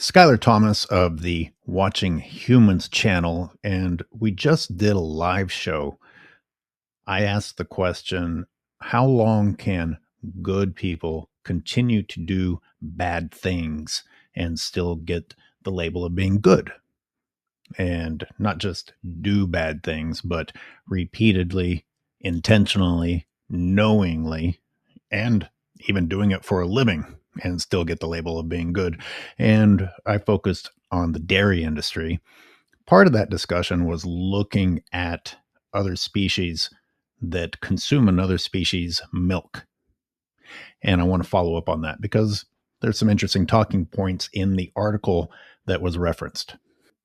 Skylar Thomas of the Watching Humans channel, and we just did a live show. I asked the question, how long can good people continue to do bad things and still get the label of being good? And not just do bad things, but repeatedly, intentionally, knowingly, and even doing it for a living and still get the label of being good. And I focused on the dairy industry. Part of that discussion was looking at other species that consume another species' milk. And I want to follow up on that because there's some interesting talking points in the article that was referenced.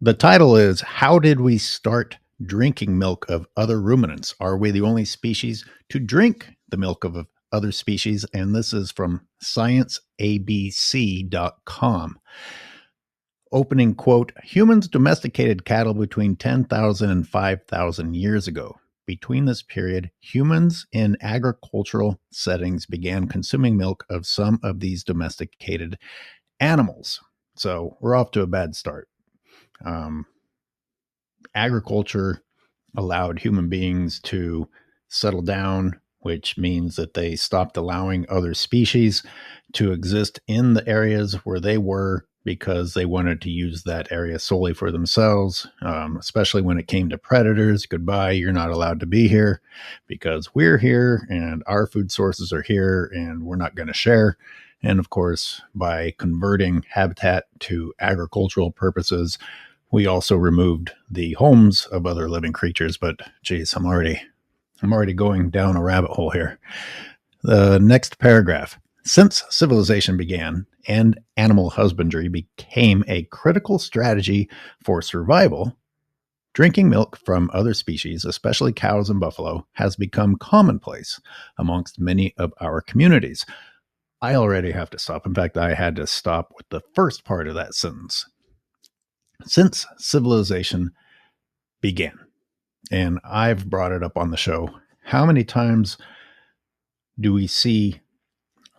The title is How Did We Start Drinking Milk of Other Ruminants? Are we the only species to drink the milk of other species? And this is from scienceabc.com. Opening quote, humans domesticated cattle between 10,000 and 5,000 years ago. Between this period, humans in agricultural settings began consuming milk of some of these domesticated animals. So we're off to a bad start. Agriculture allowed human beings to settle down, which means that they stopped allowing other species to exist in the areas where they were because they wanted to use that area solely for themselves, especially when it came to predators. Goodbye, you're not allowed to be here because we're here and our food sources are here and we're not going to share. And of course, by converting habitat to agricultural purposes, we also removed the homes of other living creatures. But geez, I'm already going down a rabbit hole here. The next paragraph. Since civilization began and animal husbandry became a critical strategy for survival, drinking milk from other species, especially cows and buffalo, has become commonplace amongst many of our communities. I already have to stop. In fact, I had to stop with the first part of that sentence. Since civilization began, and I've brought it up on the show, how many times do we see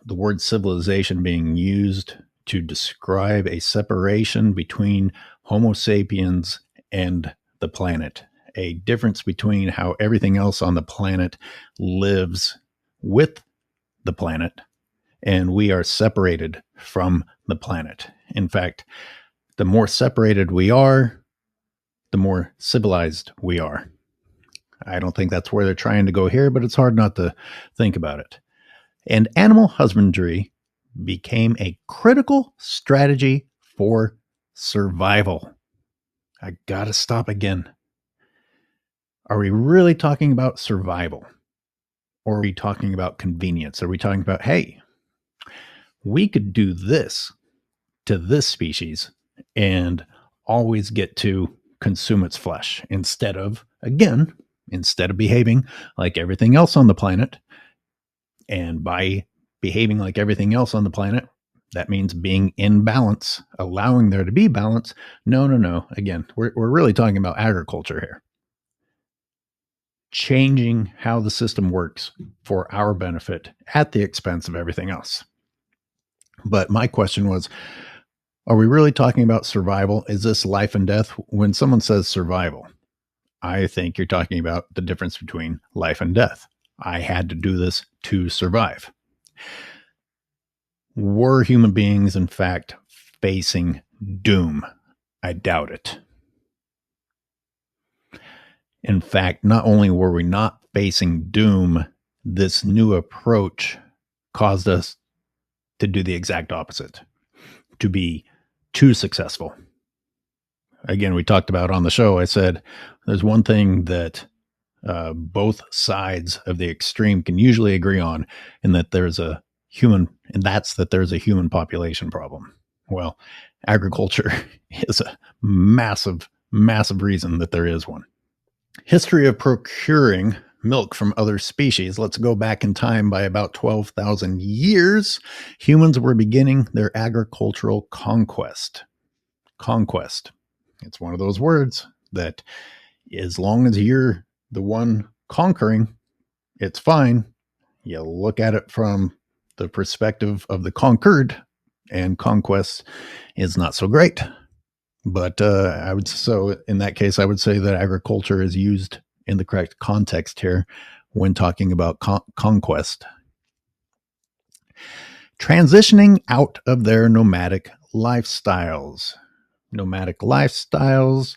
the word civilization being used to describe a separation between Homo sapiens and the planet, a difference between how everything else on the planet lives with the planet, and we are separated from the planet. In fact, the more separated we are, the more civilized we are. I don't think that's where they're trying to go here, but it's hard not to think about it. And animal husbandry became a critical strategy for survival. I gotta stop again. Are we really talking about survival? Or are we talking about convenience? Are we talking about, hey, we could do this to this species and always get to consume its flesh instead of behaving like everything else on the planet? And by behaving like everything else on the planet, that means being in balance, allowing there to be balance. No. Again, we're really talking about agriculture here. Changing how the system works for our benefit at the expense of everything else. But my question was, are we really talking about survival? Is this life and death? When someone says survival, I think you're talking about the difference between life and death. I had to do this to survive. Were human beings, in fact, facing doom? I doubt it. In fact, not only were we not facing doom, this new approach caused us to do the exact opposite, to be too successful. Again, we talked about on the show, I said, there's one thing that both sides of the extreme can usually agree on, and that there's a human population problem. Well, agriculture is a massive reason that there is one. History of procuring milk from other species. Let's go back in time by about 12,000 years. Humans were beginning their agricultural conquest. Conquest. It's one of those words that as long as you're the one conquering, it's fine. You look at it from the perspective of the conquered, and conquest is not so great. But I would so in that case, I would say that agriculture is used in the correct context here when talking about conquest. Transitioning out of their nomadic lifestyles. Nomadic lifestyles.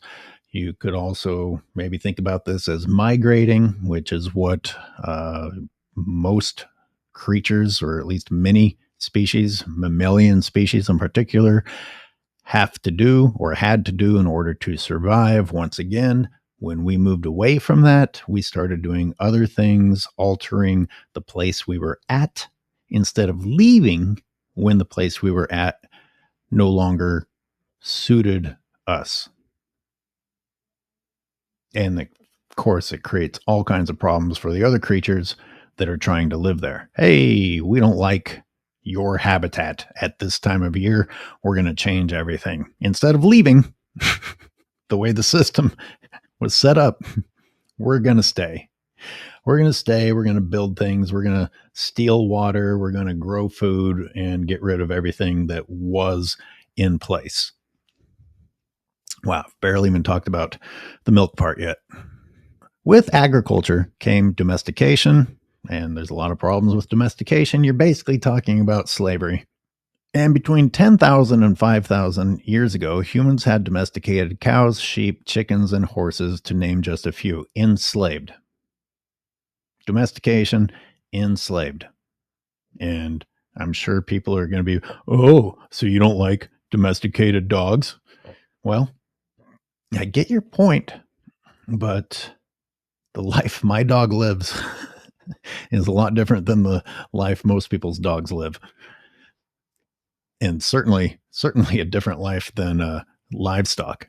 You could also maybe think about this as migrating, which is what most creatures, or at least many species, mammalian species in particular, have to do or had to do in order to survive. Once again, when we moved away from that, we started doing other things, altering the place we were at instead of leaving when the place we were at no longer suited us. And of course, it creates all kinds of problems for the other creatures that are trying to live there. Hey, we don't like your habitat at this time of year. We're going to change everything. Instead of leaving the way the system was set up, we're going to stay. We're going to stay. We're going to build things. We're going to steal water. We're going to grow food and get rid of everything that was in place. Wow, barely even talked about the milk part yet. With agriculture came domestication, and there's a lot of problems with domestication. You're basically talking about slavery. And between 10,000 and 5,000 years ago, humans had domesticated cows, sheep, chickens, and horses, to name just a few. Enslaved. Domestication, enslaved. And I'm sure people are going to be, oh, so you don't like domesticated dogs? Well, I get your point, but the life my dog lives is a lot different than the life most people's dogs live. And certainly a different life than livestock.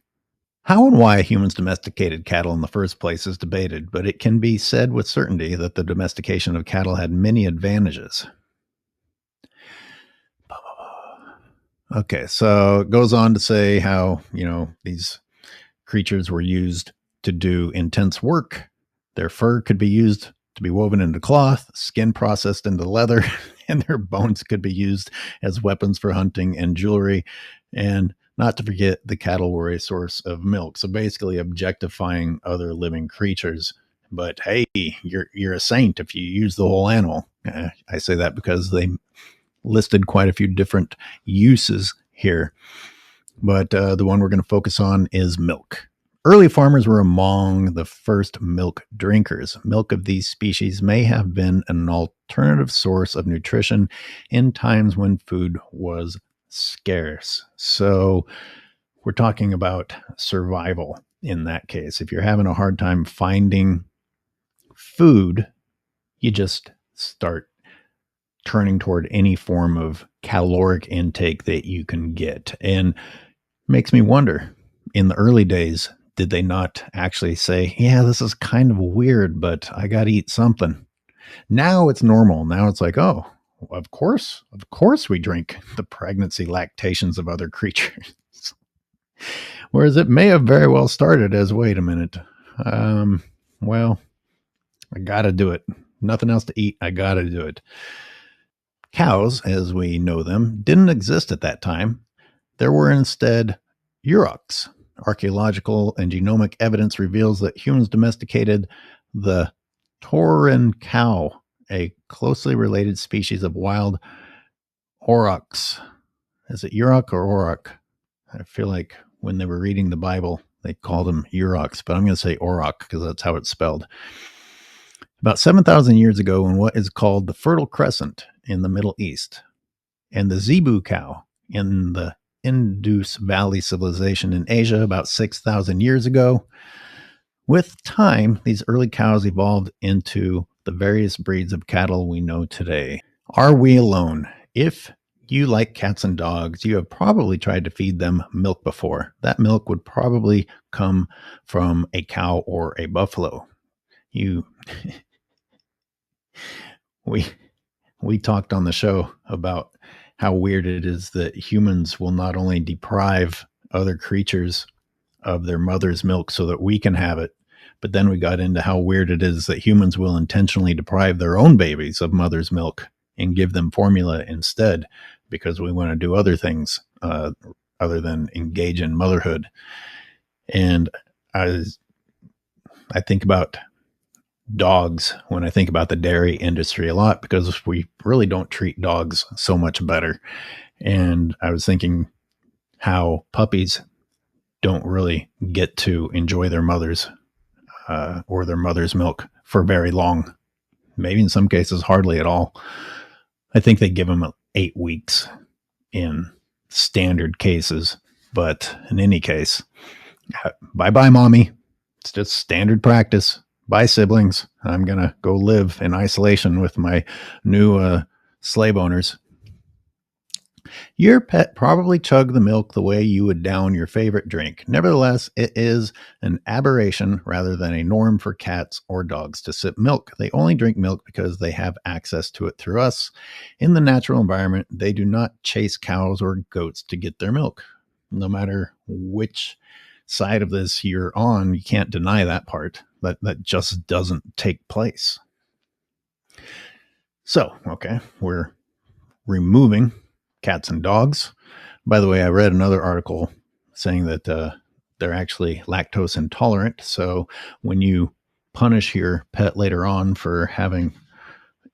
How and why humans domesticated cattle in the first place is debated, but it can be said with certainty that the domestication of cattle had many advantages. Okay, so it goes on to say how, these creatures were used to do intense work. Their fur could be used to be woven into cloth, skin processed into leather, and their bones could be used as weapons for hunting and jewelry. And not to forget, the cattle were a source of milk. So basically objectifying other living creatures. But hey, you're a saint if you use the whole animal. I say that because they listed quite a few different uses here. But the one we're going to focus on is milk. Early farmers were among the first milk drinkers. Milk of these species may have been an alternative source of nutrition in times when food was scarce. So we're talking about survival in that case. If you're having a hard time finding food, you just start turning toward any form of caloric intake that you can get. And makes me wonder, in the early days, did they not actually say, yeah, this is kind of weird, but I got to eat something? Now it's normal. Now it's like, oh, of course we drink the pregnancy lactations of other creatures. Whereas it may have very well started as, wait a minute, well, I got to do it. Nothing else to eat. I got to do it. Cows, as we know them, didn't exist at that time. There were instead aurochs. Archaeological and genomic evidence reveals that humans domesticated the Tauran cow, a closely related species of wild aurochs. Is it auroch or auroch? I feel like when they were reading the Bible, they called them aurochs, but I'm going to say auroch because that's how it's spelled. About 7,000 years ago, in what is called the Fertile Crescent in the Middle East, and the zebu cow in the Indus Valley civilization in Asia about 6,000 years ago. With time, these early cows evolved into the various breeds of cattle we know today. Are we alone? If you like cats and dogs, you have probably tried to feed them milk before. That milk would probably come from a cow or a buffalo. We talked on the show about how weird it is that humans will not only deprive other creatures of their mother's milk so that we can have it, but then we got into how weird it is that humans will intentionally deprive their own babies of mother's milk and give them formula instead. because we want to do other things other than engage in motherhood. And I, I think about dogs when I think about the dairy industry a lot because we really don't treat dogs so much better. And I was thinking how puppies don't really get to enjoy their mothers or their mother's milk for very long. Maybe in some cases, hardly at all. I think they give them 8 weeks in standard cases. But in any case, bye bye, mommy. It's just standard practice. Bye, siblings. I'm going to go live in isolation with my new slave owners. Your pet probably chugged the milk the way you would down your favorite drink. Nevertheless, it is an aberration rather than a norm for cats or dogs to sip milk. They only drink milk because they have access to it through us. In the natural environment, they do not chase cows or goats to get their milk. No matter which side of this you're on, you can't deny that part. That just doesn't take place. So, okay, we're removing cats and dogs. By the way, I read another article saying that they're actually lactose intolerant. So when you punish your pet later on for having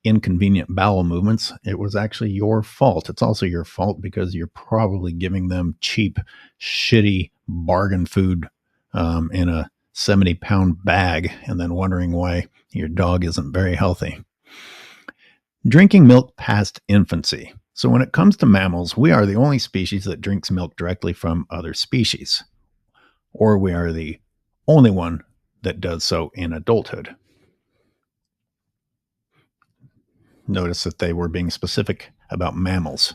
inconvenient bowel movements, it was actually your fault. It's also your fault because you're probably giving them cheap, shitty bargain food in a 70-pound bag and then wondering why your dog isn't very healthy. Drinking milk past infancy. So when it comes to mammals, we are the only species that drinks milk directly from other species, or we are the only one that does so in adulthood. Notice that they were being specific about mammals.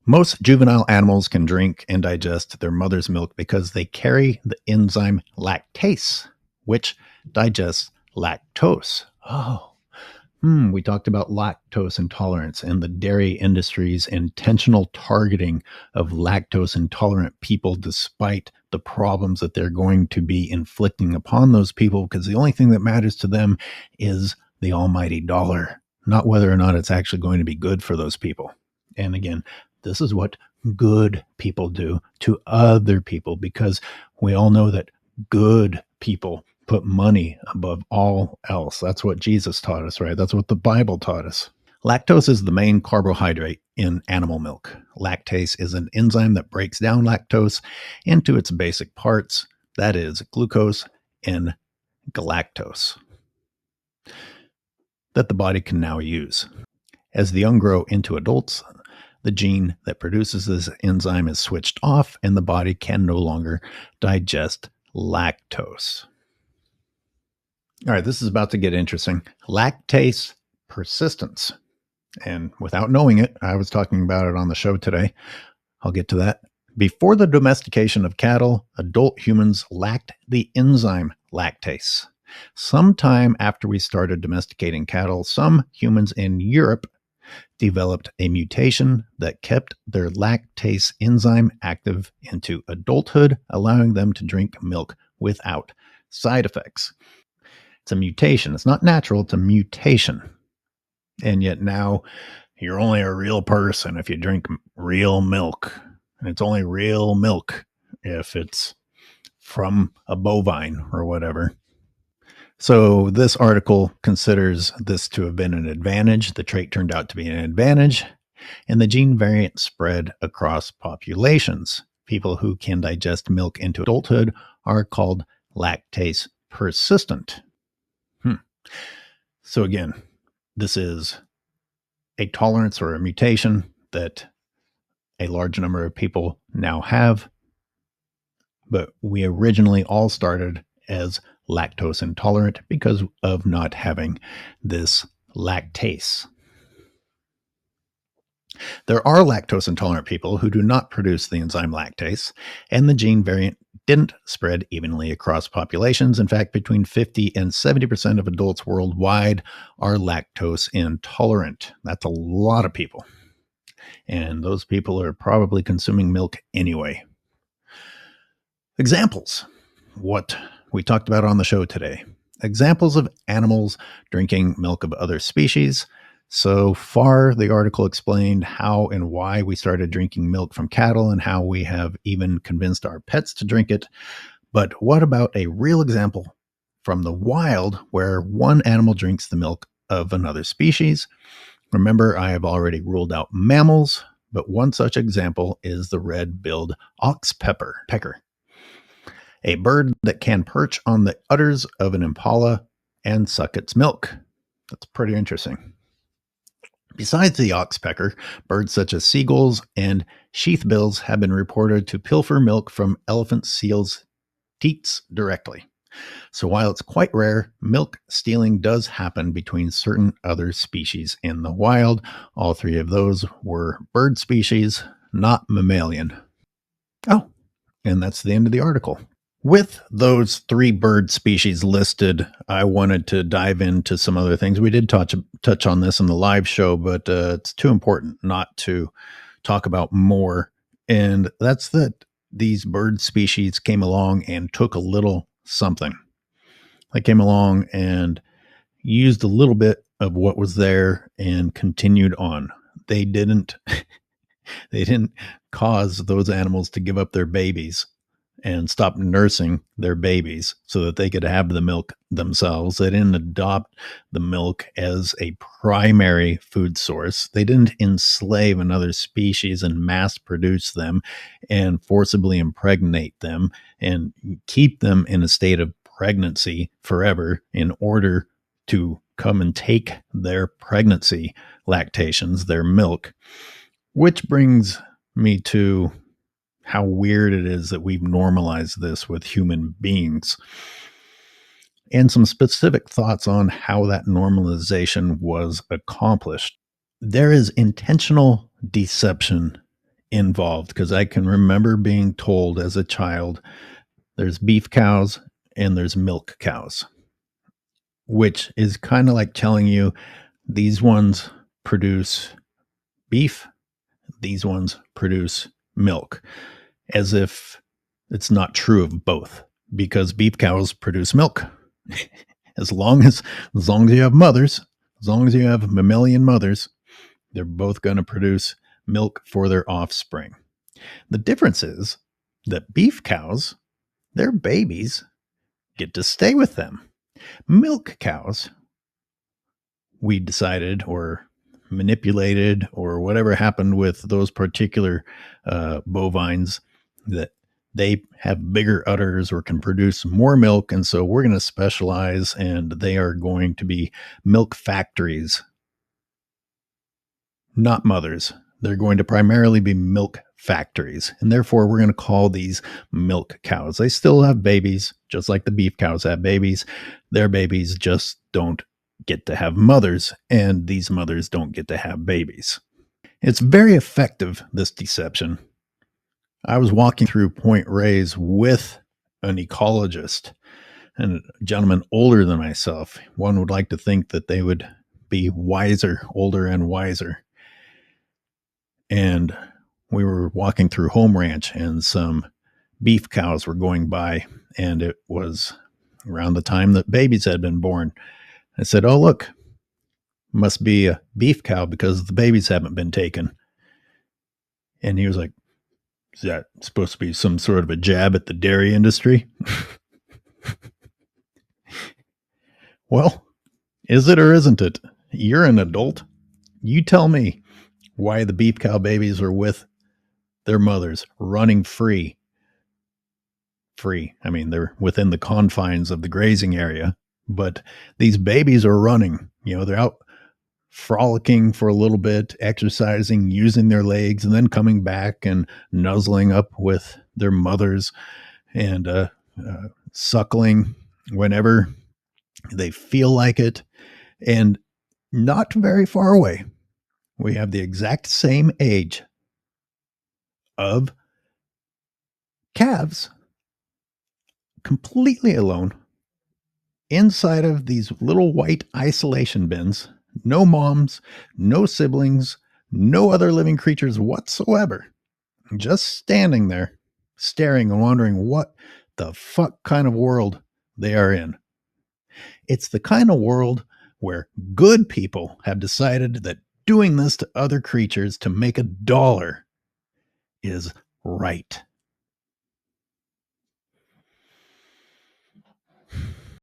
Most juvenile animals can drink and digest their mother's milk because they carry the enzyme lactase, which digests lactose. Oh, we talked about lactose intolerance and the dairy industry's intentional targeting of lactose intolerant people despite the problems that they're going to be inflicting upon those people, because the only thing that matters to them is the almighty dollar, not whether or not it's actually going to be good for those people. And again, this is what good people do to other people, because we all know that good people put money above all else. That's what Jesus taught us, right? That's what the Bible taught us. Lactose is the main carbohydrate in animal milk. Lactase is an enzyme that breaks down lactose into its basic parts, that is, glucose and galactose, that the body can now use. As the young grow into adults, the gene that produces this enzyme is switched off and the body can no longer digest lactose. All right, this is about to get interesting. Lactase persistence. And without knowing it, I was talking about it on the show today. I'll get to that. Before the domestication of cattle, adult humans lacked the enzyme lactase. Sometime after we started domesticating cattle, some humans in Europe developed a mutation that kept their lactase enzyme active into adulthood, allowing them to drink milk without side effects. It's a mutation. It's not natural. It's a mutation. And yet now you're only a real person if you drink real milk. And it's only real milk if it's from a bovine or whatever. So this article considers this to have been an advantage. The trait turned out to be an advantage, and the gene variant spread across populations. People who can digest milk into adulthood are called lactase persistent. So again, this is a tolerance or a mutation that a large number of people now have, but we originally all started as lactose intolerant because of not having this lactase. There are lactose intolerant people who do not produce the enzyme lactase, and the gene variant didn't spread evenly across populations. In fact, between 50 and 70% of adults worldwide are lactose intolerant. That's a lot of people. And those people are probably consuming milk anyway. Examples. What we talked about on the show today. Examples of animals drinking milk of other species. So far, the article explained how and why we started drinking milk from cattle and how we have even convinced our pets to drink it. But what about a real example from the wild where one animal drinks the milk of another species? Remember, I have already ruled out mammals, but one such example is the red-billed pecker, a bird that can perch on the udders of an impala and suck its milk. That's pretty interesting. Besides the oxpecker, birds such as seagulls and sheathbills have been reported to pilfer milk from elephant seals' teats directly. So while it's quite rare, milk stealing does happen between certain other species in the wild. All three of those were bird species, not mammalian. Oh, and that's the end of the article. With those three bird species listed, I wanted to dive into some other things. We did touch on this in the live show, but it's too important not to talk about more. And that's that these bird species came along and took a little something. They came along and used a little bit of what was there and continued on. They didn't they didn't cause those animals to give up their babies and stop nursing their babies so that they could have the milk themselves. They didn't adopt the milk as a primary food source. They didn't enslave another species and mass produce them and forcibly impregnate them and keep them in a state of pregnancy forever in order to come and take their pregnancy lactations, their milk. Which brings me to how weird it is that we've normalized this with human beings and some specific thoughts on how that normalization was accomplished. There is intentional deception involved because I can remember being told as a child there's beef cows and there's milk cows, which is kind of like telling you these ones produce beef, these ones produce milk, as if it's not true of both, because beef cows produce milk. As long as you have mothers, as long as you have mammalian mothers, they're both going to produce milk for their offspring. The difference is that beef cows, their babies, get to stay with them. Milk cows, we decided or manipulated or whatever happened with those particular bovines, that they have bigger udders or can produce more milk. And so we're going to specialize and they are going to be milk factories, not mothers. They're going to primarily be milk factories. And therefore, we're going to call these milk cows. They still have babies, just like the beef cows have babies. Their babies just don't get to have mothers, and these mothers don't get to have babies. It's very effective, this deception. I was walking through Point Reyes with an ecologist and a gentleman older than myself. One would like to think that they would be wiser, older and wiser. And we were walking through Home Ranch, and some beef cows were going by, and it was around the time that babies had been born. I said, "Oh, look, must be a beef cow because the babies haven't been taken." And he was like, "Is that supposed to be some sort of a jab at the dairy industry?" Well, is it or isn't it? You're an adult. You tell me why the beef cow babies are with their mothers running free. Free. I mean, they're within the confines of the grazing area, but these babies are running. They're out frolicking for a little bit, exercising, using their legs, and then coming back and nuzzling up with their mothers and suckling whenever they feel like it. And not very far away, we have the exact same age of calves completely alone inside of these little white isolation bins. No moms, no siblings, no other living creatures whatsoever. Just standing there, staring and wondering what the fuck kind of world they are in. It's the kind of world where good people have decided that doing this to other creatures to make a dollar is right.